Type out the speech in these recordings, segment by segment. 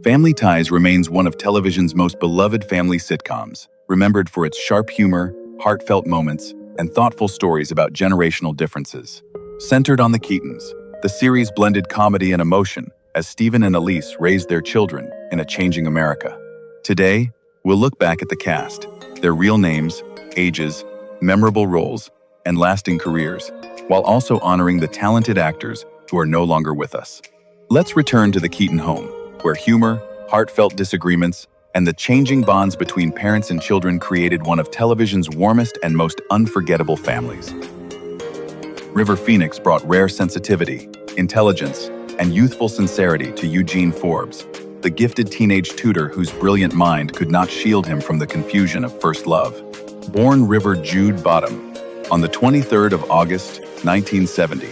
Family Ties remains one of television's most beloved family sitcoms, remembered for its sharp humor, heartfelt moments, and thoughtful stories about generational differences. Centered on the Keatons, the series blended comedy and emotion as Stephen and Elise raised their children in a changing America. Today, we'll look back at the cast, their real names, ages, memorable roles, and lasting careers, while also honoring the talented actors who are no longer with us. Let's return to the Keaton home, where humor, heartfelt disagreements, and the changing bonds between parents and children created one of television's warmest and most unforgettable families. River Phoenix brought rare sensitivity, intelligence, and youthful sincerity to Eugene Forbes, the gifted teenage tutor whose brilliant mind could not shield him from the confusion of first love. Born River Jude Bottom on the 23rd of August, 1970,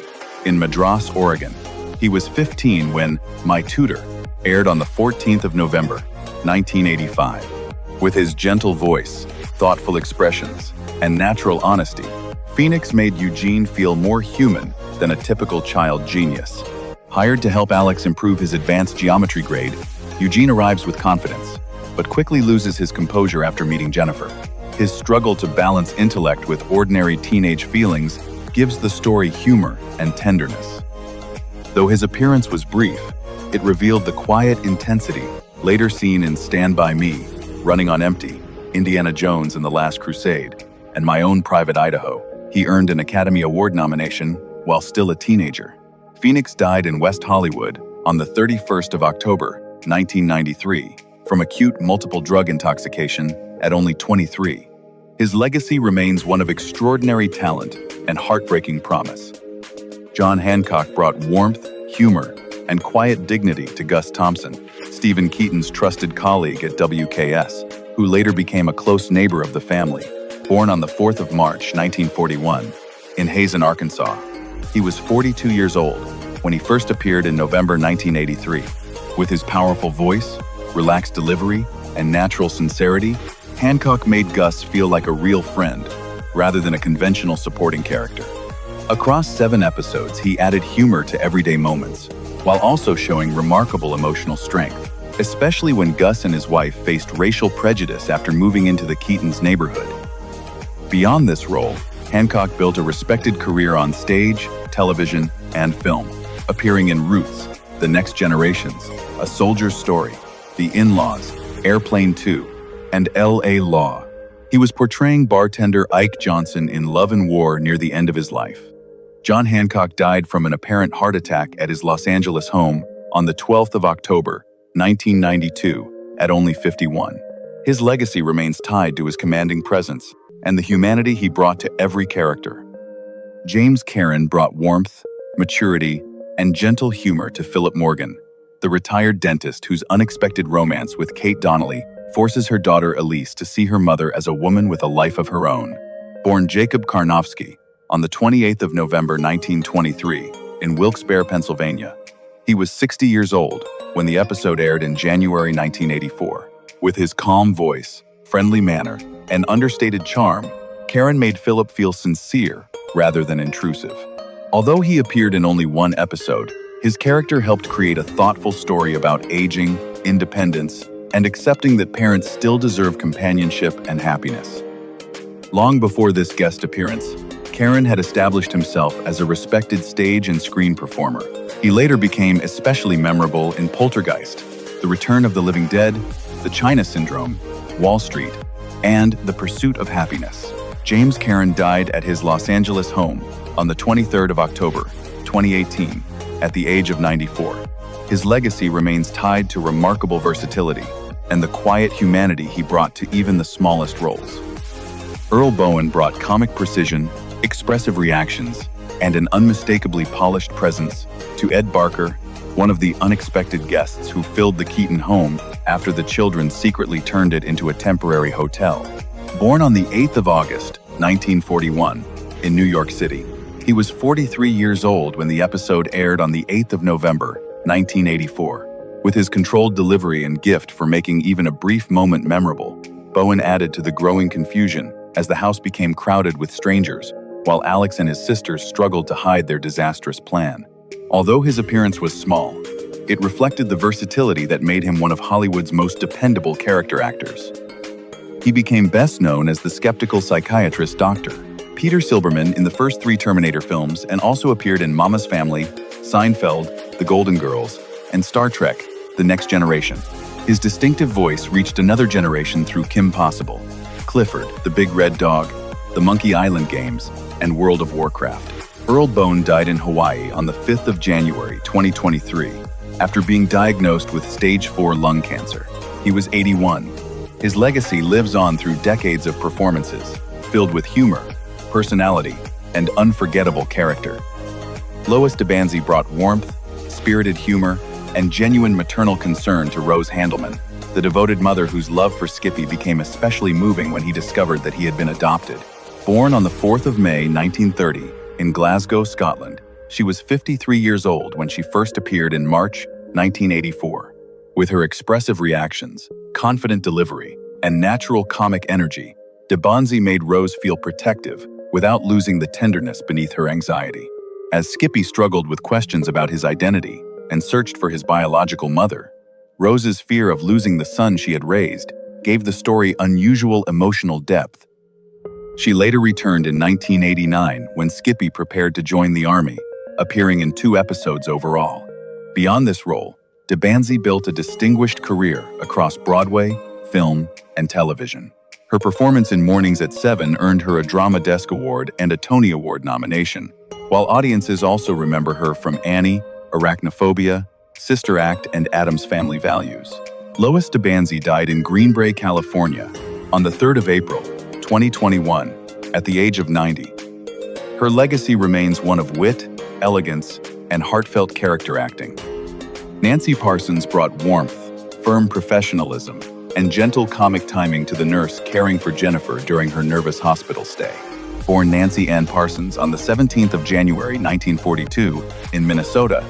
in Madras, Oregon, he was 15 when My Tutor aired on the 14th of November, 1985. With his gentle voice, thoughtful expressions, and natural honesty, Phoenix made Eugene feel more human than a typical child genius. Hired to help Alex improve his advanced geometry grade, Eugene arrives with confidence, but quickly loses his composure after meeting Jennifer. His struggle to balance intellect with ordinary teenage feelings gives the story humor and tenderness. Though his appearance was brief, it revealed the quiet intensity later seen in Stand By Me, Running on Empty, Indiana Jones and the Last Crusade, and My Own Private Idaho. He earned an Academy Award nomination while still a teenager. Phoenix died in West Hollywood on the 31st of October, 1993, from acute multiple drug intoxication at only 23. His legacy remains one of extraordinary talent and heartbreaking promise. John Hancock brought warmth, humor, and quiet dignity to Gus Thompson, Stephen Keaton's trusted colleague at WKS, who later became a close neighbor of the family. Born on the 4th of March, 1941, in Hazen, Arkansas, he was 42 years old when he first appeared in November 1983. With his powerful voice, relaxed delivery, and natural sincerity, Hancock made Gus feel like a real friend, rather than a conventional supporting character. Across 7 episodes, he added humor to everyday moments, while also showing remarkable emotional strength, especially when Gus and his wife faced racial prejudice after moving into the Keatons' neighborhood. Beyond this role, Hancock built a respected career on stage, television, and film, appearing in Roots, The Next Generations, A Soldier's Story, The In-Laws, Airplane 2, and L.A. Law. He was portraying bartender Ike Johnson in Love and War near the end of his life. John Hancock died from an apparent heart attack at his Los Angeles home on the 12th of October, 1992, at only 51. His legacy remains tied to his commanding presence and the humanity he brought to every character. James Karen brought warmth, maturity, and gentle humor to Philip Morgan, the retired dentist whose unexpected romance with Kate Donnelly forces her daughter Elise to see her mother as a woman with a life of her own. Born Jacob Karnofsky on the 28th of November 1923 in Wilkes-Barre, Pennsylvania, he was 60 years old when the episode aired in January 1984. With his calm voice, friendly manner, and understated charm, Karen made Philip feel sincere rather than intrusive. Although he appeared in only 1 episode, his character helped create a thoughtful story about aging, independence, and accepting that parents still deserve companionship and happiness. Long before this guest appearance, Karen had established himself as a respected stage and screen performer. He later became especially memorable in Poltergeist, The Return of the Living Dead, The China Syndrome, Wall Street, and The Pursuit of Happiness. James Karen died at his Los Angeles home on the 23rd of October, 2018, at the age of 94. His legacy remains tied to remarkable versatility and the quiet humanity he brought to even the smallest roles. Earl Bowen brought comic precision, expressive reactions, and an unmistakably polished presence to Ed Barker, one of the unexpected guests who filled the Keaton home after the children secretly turned it into a temporary hotel. Born on the 8th of August, 1941, in New York City, he was 43 years old when the episode aired on the 8th of November, 1984. With his controlled delivery and gift for making even a brief moment memorable, Bowen added to the growing confusion as the house became crowded with strangers, while Alex and his sisters struggled to hide their disastrous plan. Although his appearance was small, It reflected the versatility that made him one of Hollywood's most dependable character actors. He became best known as the skeptical psychiatrist Dr. Peter Silberman in the first 3 Terminator films, and also appeared in Mama's Family, Seinfeld, The Golden Girls, and Star Trek: The Next Generation. His distinctive voice reached another generation through Kim Possible, Clifford, the Big Red Dog, The Monkey Island Games, and World of Warcraft. Earl Bone died in Hawaii on the 5th of January 2023 after being diagnosed with stage 4 lung cancer. He was 81. His legacy lives on through decades of performances, filled with humor, personality, and unforgettable character. Lois DeBanzi brought warmth, spirited humor, and genuine maternal concern to Rose Handelman, the devoted mother whose love for Skippy became especially moving when he discovered that he had been adopted. Born on the 4th of May 1930 in Glasgow, Scotland, she was 53 years old when she first appeared in March 1984. With her expressive reactions, confident delivery, and natural comic energy, DeBanzi made Rose feel protective without losing the tenderness beneath her anxiety. As Skippy struggled with questions about his identity and searched for his biological mother, Rose's fear of losing the son she had raised gave the story unusual emotional depth. She later returned in 1989 when Skippy prepared to join the army, appearing in 2 episodes overall. Beyond this role, DeBanzi built a distinguished career across Broadway, film, and television. Her performance in Mornings at 7 earned her a Drama Desk Award and a Tony Award nomination, while audiences also remember her from Annie, Arachnophobia, Sister Act, and Addams Family Values. Lois DeBanzi died in Green Bay, California, on the 3rd of April, 2021, at the age of 90. Her legacy remains one of wit, elegance, and heartfelt character acting. Nancy Parsons brought warmth, firm professionalism, and gentle comic timing to the nurse caring for Jennifer during her nervous hospital stay. Born Nancy Ann Parsons on the 17th of January 1942 in Minnesota,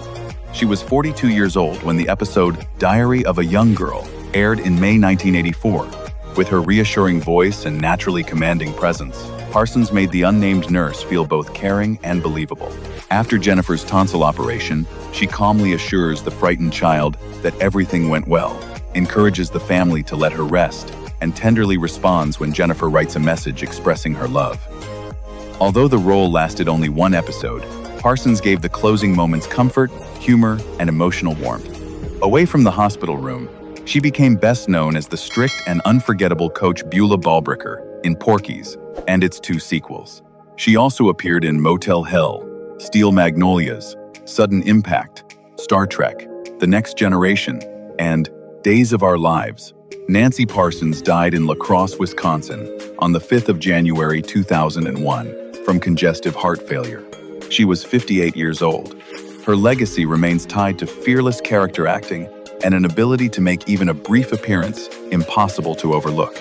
she was 42 years old when the episode Diary of a Young Girl aired in May 1984. With her reassuring voice and naturally commanding presence, Parsons made the unnamed nurse feel both caring and believable. After Jennifer's tonsil operation, she calmly assures the frightened child that everything went well, encourages the family to let her rest, and tenderly responds when Jennifer writes a message expressing her love. Although the role lasted only 1 episode, Parsons gave the closing moments comfort, humor, and emotional warmth. Away from the hospital room, she became best known as the strict and unforgettable Coach Beulah Ballbricker in Porky's and its 2 sequels. She also appeared in Motel Hell, Steel Magnolias, Sudden Impact, Star Trek: The Next Generation, and Days of Our Lives. Nancy Parsons died in La Crosse, Wisconsin, on the 5th of January 2001 from congestive heart failure. She was 58 years old. Her legacy remains tied to fearless character acting and an ability to make even a brief appearance impossible to overlook.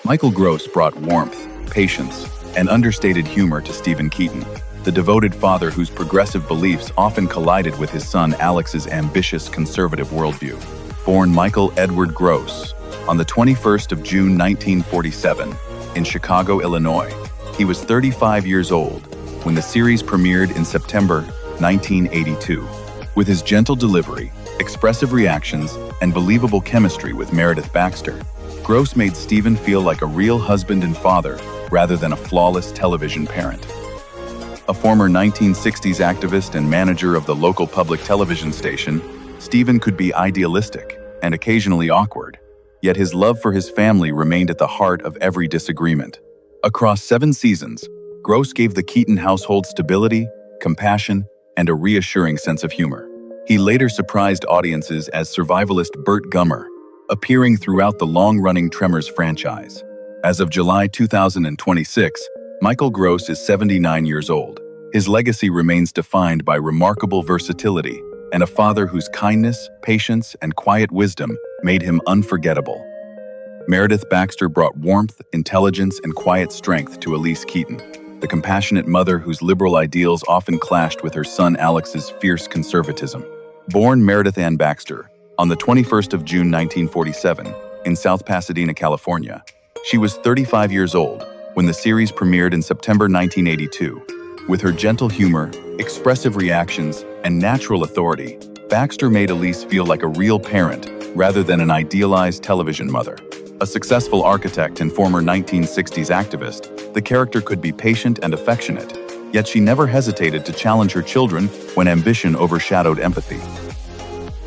Michael Gross brought warmth, patience, and understated humor to Stephen Keaton, the devoted father whose progressive beliefs often collided with his son Alex's ambitious conservative worldview. Born Michael Edward Gross on the 21st of June 1947 in Chicago, Illinois, he was 35 years old when the series premiered in September 1982. With his gentle delivery, expressive reactions, and believable chemistry with Meredith Baxter, Gross made Stephen feel like a real husband and father rather than a flawless television parent. A former 1960s activist and manager of the local public television station, Stephen could be idealistic and occasionally awkward, yet his love for his family remained at the heart of every disagreement. Across 7 seasons, Gross gave the Keaton household stability, compassion, and a reassuring sense of humor. He later surprised audiences as survivalist Burt Gummer, appearing throughout the long-running Tremors franchise. As of July 2026, Michael Gross is 79 years old. His legacy remains defined by remarkable versatility and a father whose kindness, patience, and quiet wisdom made him unforgettable. Meredith Baxter brought warmth, intelligence, and quiet strength to Elise Keaton, the compassionate mother whose liberal ideals often clashed with her son Alex's fierce conservatism. Born Meredith Ann Baxter on the 21st of June 1947 in South Pasadena, California, she was 35 years old when the series premiered in September 1982. With her gentle humor, expressive reactions, and natural authority, Baxter made Elise feel like a real parent rather than an idealized television mother. A successful architect and former 1960s activist, the character could be patient and affectionate, yet she never hesitated to challenge her children when ambition overshadowed empathy.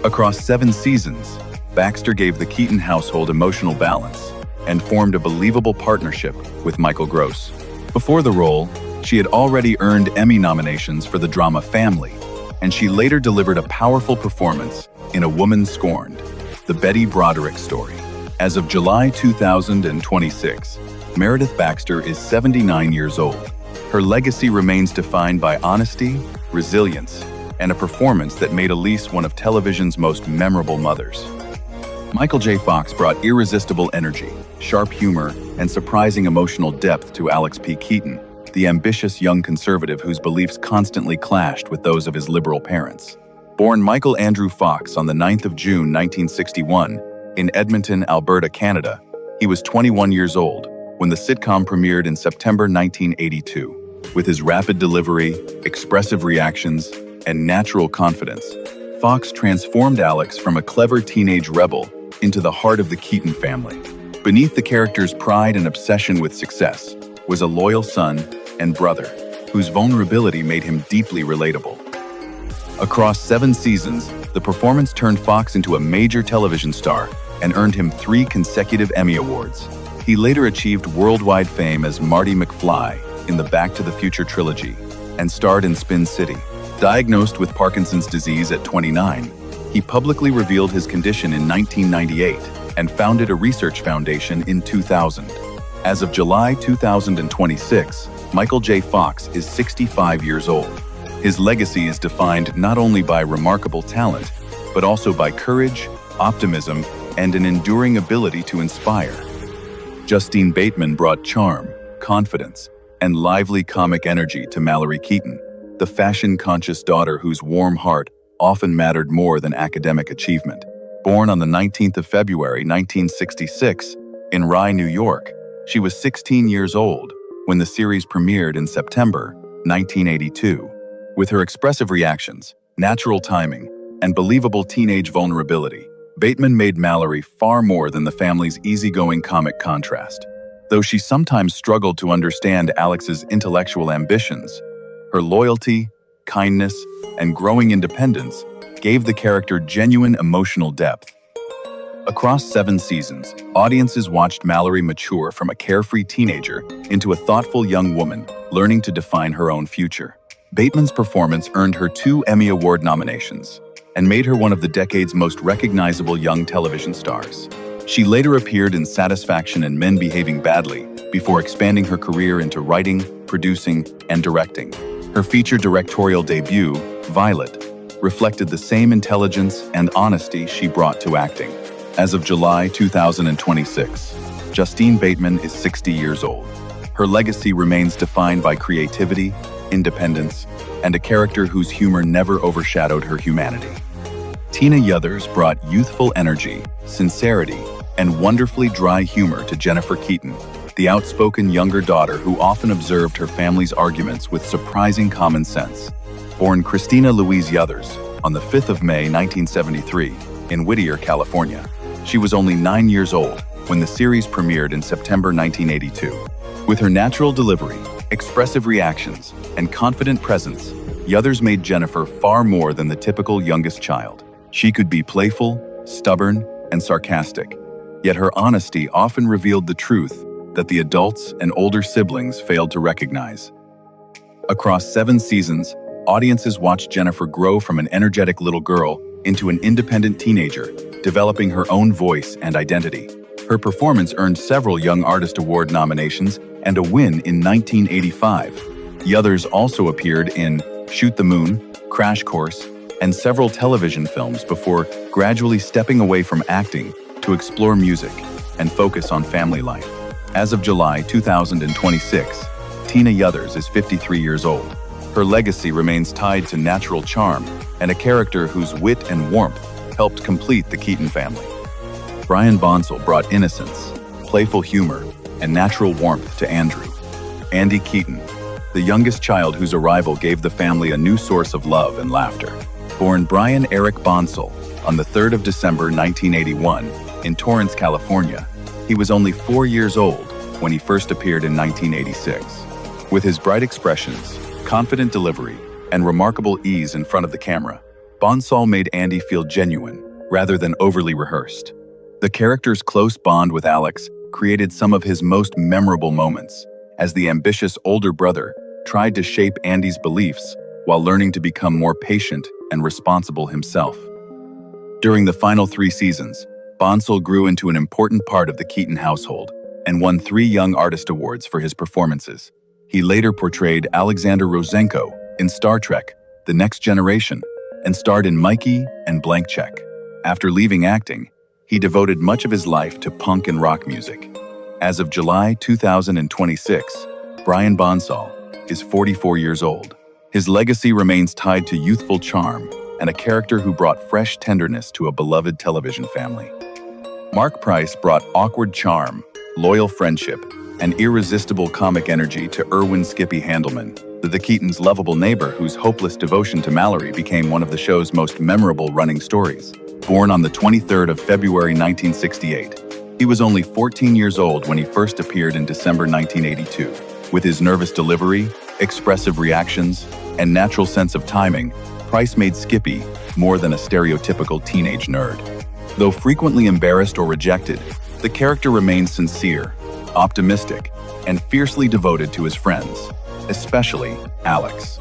Across 7 seasons, Baxter gave the Keaton household emotional balance and formed a believable partnership with Michael Gross. Before the role, she had already earned Emmy nominations for the drama Family, and she later delivered a powerful performance in A Woman Scorned, the Betty Broderick story. As of July 2026, Meredith Baxter is 79 years old. Her legacy remains defined by honesty, resilience, and a performance that made Elise one of television's most memorable mothers. Michael J. Fox brought irresistible energy, sharp humor, and surprising emotional depth to Alex P. Keaton, the ambitious young conservative whose beliefs constantly clashed with those of his liberal parents. Born Michael Andrew Fox on the 9th of June 1961 in Edmonton, Alberta, Canada, he was 21 years old when the sitcom premiered in September 1982. With his rapid delivery, expressive reactions, and natural confidence, Fox transformed Alex from a clever teenage rebel into the heart of the Keaton family. Beneath the character's pride and obsession with success was a loyal son and brother, whose vulnerability made him deeply relatable. Across 7 seasons, the performance turned Fox into a major television star and earned him 3 consecutive Emmy Awards. He later achieved worldwide fame as Marty McFly in the Back to the Future trilogy and starred in Spin City. Diagnosed with Parkinson's disease at 29, he publicly revealed his condition in 1998 and founded a research foundation in 2000. As of July 2026, Michael J. Fox is 65 years old. His legacy is defined not only by remarkable talent, but also by courage, optimism, and an enduring ability to inspire. Justine Bateman brought charm, confidence, and lively comic energy to Mallory Keaton, the fashion-conscious daughter whose warm heart often mattered more than academic achievement. Born on the 19th of February 1966 in Rye, New York, she was 16 years old when the series premiered in September 1982. With her expressive reactions, natural timing, and believable teenage vulnerability, Bateman made Mallory far more than the family's easygoing comic contrast. Though she sometimes struggled to understand Alex's intellectual ambitions, her loyalty, kindness, and growing independence gave the character genuine emotional depth. Across 7 seasons, audiences watched Mallory mature from a carefree teenager into a thoughtful young woman, learning to define her own future. Bateman's performance earned her 2 Emmy Award nominations and made her one of the decade's most recognizable young television stars. She later appeared in Satisfaction and Men Behaving Badly before expanding her career into writing, producing, and directing. Her feature directorial debut, Violet, reflected the same intelligence and honesty she brought to acting. As of July 2026, Justine Bateman is 60 years old. Her legacy remains defined by creativity, independence, and a character whose humor never overshadowed her humanity. Tina Yothers brought youthful energy, sincerity, and wonderfully dry humor to Jennifer Keaton, the outspoken younger daughter who often observed her family's arguments with surprising common sense. Born Christina Louise Yothers on the 5th of May 1973 in Whittier, California, she was only 9 years old when the series premiered in September 1982. With her natural delivery, expressive reactions, and confident presence, Yothers made Jennifer far more than the typical youngest child. She could be playful, stubborn, and sarcastic, yet her honesty often revealed the truth that the adults and older siblings failed to recognize. Across 7 seasons, audiences watched Jennifer grow from an energetic little girl into an independent teenager, developing her own voice and identity. Her performance earned several Young Artist Award nominations and a win in 1985. Yothers also appeared in Shoot the Moon, Crash Course, and several television films before gradually stepping away from acting to explore music and focus on family life. As of July 2026, Tina Yothers is 53 years old. Her legacy remains tied to natural charm and a character whose wit and warmth helped complete the Keaton family. Brian Bonsall brought innocence, playful humor, and natural warmth to Andrew. Andy Keaton, the youngest child whose arrival gave the family a new source of love and laughter. Born Brian Eric Bonsall on the 3rd of December 1981 in Torrance, California, he was only 4 years old when he first appeared in 1986. With his bright expressions, confident delivery, and remarkable ease in front of the camera, Bonsall made Andy feel genuine rather than overly rehearsed. The character's close bond with Alex created some of his most memorable moments, as the ambitious older brother tried to shape Andy's beliefs while learning to become more patient and responsible himself. During the final 3 seasons, Bonsall grew into an important part of the Keaton household and won 3 Young Artist Awards for his performances. He later portrayed Alexander Rosenko in Star Trek: The Next Generation and starred in Mikey and Blank Check. After leaving acting, he devoted much of his life to punk and rock music. As of July 2026, Brian Bonsall is 44 years old. His legacy remains tied to youthful charm and a character who brought fresh tenderness to a beloved television family. Marc Price brought awkward charm, loyal friendship, and irresistible comic energy to Irwin "Skippy" Handelman, the Keaton's lovable neighbor whose hopeless devotion to Mallory became one of the show's most memorable running stories. Born on the 23rd of February 1968, he was only 14 years old when he first appeared in December 1982. With his nervous delivery, expressive reactions, and natural sense of timing, Price made Skippy more than a stereotypical teenage nerd. Though frequently embarrassed or rejected, the character remained sincere, optimistic, and fiercely devoted to his friends, especially Alex.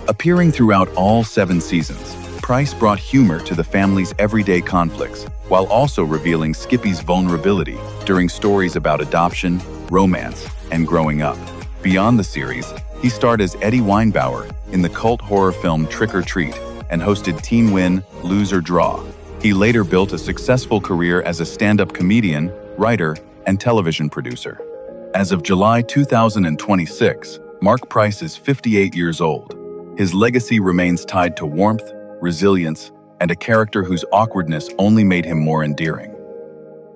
Appearing throughout all 7 seasons, Price brought humor to the family's everyday conflicts, while also revealing Skippy's vulnerability during stories about adoption, romance, and growing up. Beyond the series, he starred as Eddie Weinbauer in the cult horror film Trick or Treat and hosted Teen Win, Lose or Draw. He later built a successful career as a stand-up comedian, writer, and television producer. As of July 2026, Marc Price is 58 years old. His legacy remains tied to warmth, resilience, and a character whose awkwardness only made him more endearing.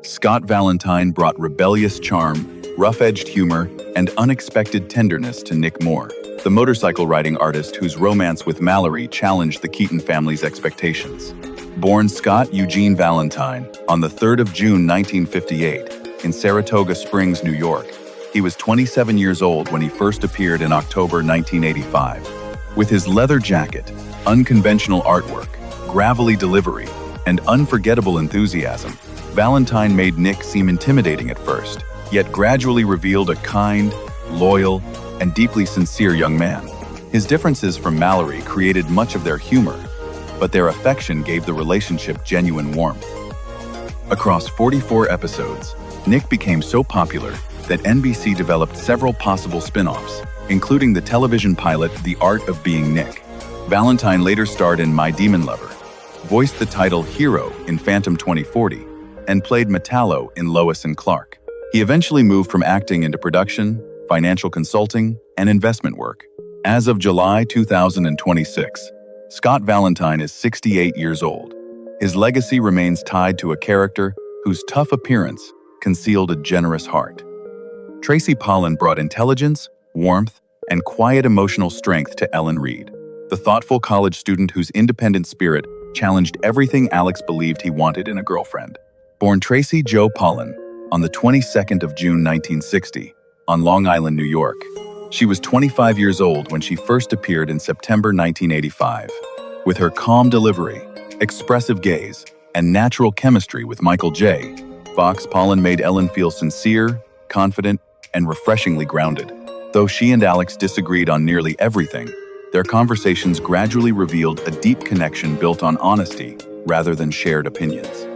Scott Valentine brought rebellious charm, rough-edged humor, and unexpected tenderness to Nick Moore, the motorcycle riding artist whose romance with Mallory challenged the Keaton family's expectations. Born Scott Eugene Valentine on the 3rd of June 1958 in Saratoga Springs, New York, he was 27 years old when he first appeared in October 1985. With his leather jacket, unconventional artwork, gravelly delivery, and unforgettable enthusiasm, Valentine made Nick seem intimidating at first, yet gradually revealed a kind, loyal, and deeply sincere young man. His differences from Mallory created much of their humor, but their affection gave the relationship genuine warmth. Across 44 episodes, Nick became so popular that NBC developed several possible spin-offs, including the television pilot The Art of Being Nick. Valentine later starred in My Demon Lover, voiced the title Hero in Phantom 2040, and played Metallo in Lois and Clark. He eventually moved from acting into production, financial consulting, and investment work. As of July 2026, Scott Valentine is 68 years old. His legacy remains tied to a character whose tough appearance concealed a generous heart. Tracy Pollan brought intelligence, warmth, and quiet emotional strength to Ellen Reed, the thoughtful college student whose independent spirit challenged everything Alex believed he wanted in a girlfriend. Born Tracy Jo Pollan on the 22nd of June 1960 on Long Island, New York, she was 25 years old when she first appeared in September 1985. With her calm delivery, expressive gaze, and natural chemistry with Michael J. Fox, Pollan made Ellen feel sincere, confident, and refreshingly grounded. Though she and Alex disagreed on nearly everything, their conversations gradually revealed a deep connection built on honesty rather than shared opinions.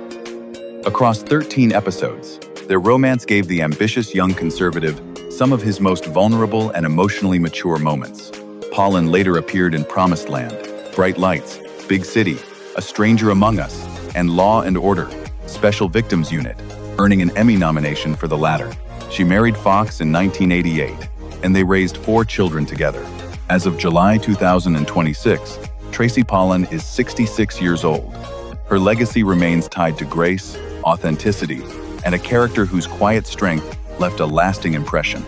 Across 13 episodes, their romance gave the ambitious young conservative some of his most vulnerable and emotionally mature moments. Pollan later appeared in Promised Land, Bright Lights, Big City, A Stranger Among Us, and Law and Order: Special Victims Unit, earning an Emmy nomination for the latter. She married Fox in 1988, and they raised 4 children together. As of July 2026, Tracy Pollan is 66 years old. Her legacy remains tied to grace, authenticity, and a character whose quiet strength left a lasting impression.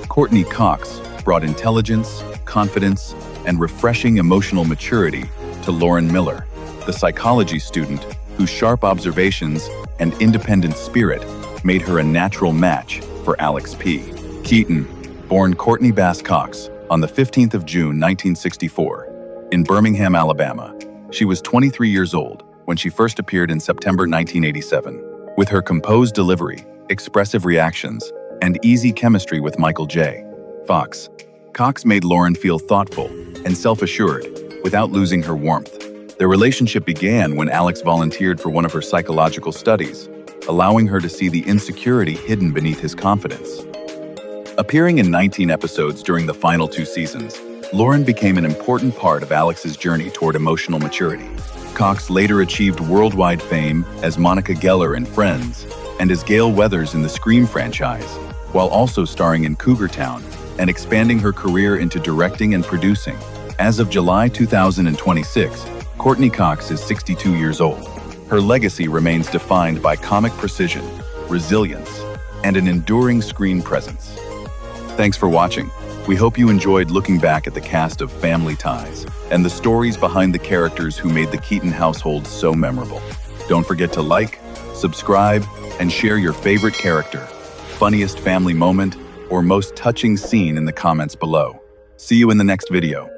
Courtney Cox brought intelligence, confidence, and refreshing emotional maturity to Lauren Miller, the psychology student whose sharp observations and independent spirit made her a natural match for Alex P. Keaton, born Courtney Bass Cox on the 15th of June 1964, in Birmingham, Alabama. She was 23 years old when she first appeared in September 1987. With her composed delivery, expressive reactions, and easy chemistry with Michael J. Fox, Cox made Lauren feel thoughtful and self-assured without losing her warmth. Their relationship began when Alex volunteered for one of her psychological studies, allowing her to see the insecurity hidden beneath his confidence. Appearing in 19 episodes during the final 2 seasons, Lauren became an important part of Alex's journey toward emotional maturity. Cox later achieved worldwide fame as Monica Geller in Friends and as Gale Weathers in the Scream franchise, while also starring in Cougar Town and expanding her career into directing and producing. As of July 2026, Courtney Cox is 62 years old. Her legacy remains defined by comic precision, resilience, and an enduring screen presence. Thanks for watching. We hope you enjoyed looking back at the cast of Family Ties and the stories behind the characters who made the Keaton household so memorable. Don't forget to like, subscribe, and share your favorite character, funniest family moment, or most touching scene in the comments below. See you in the next video.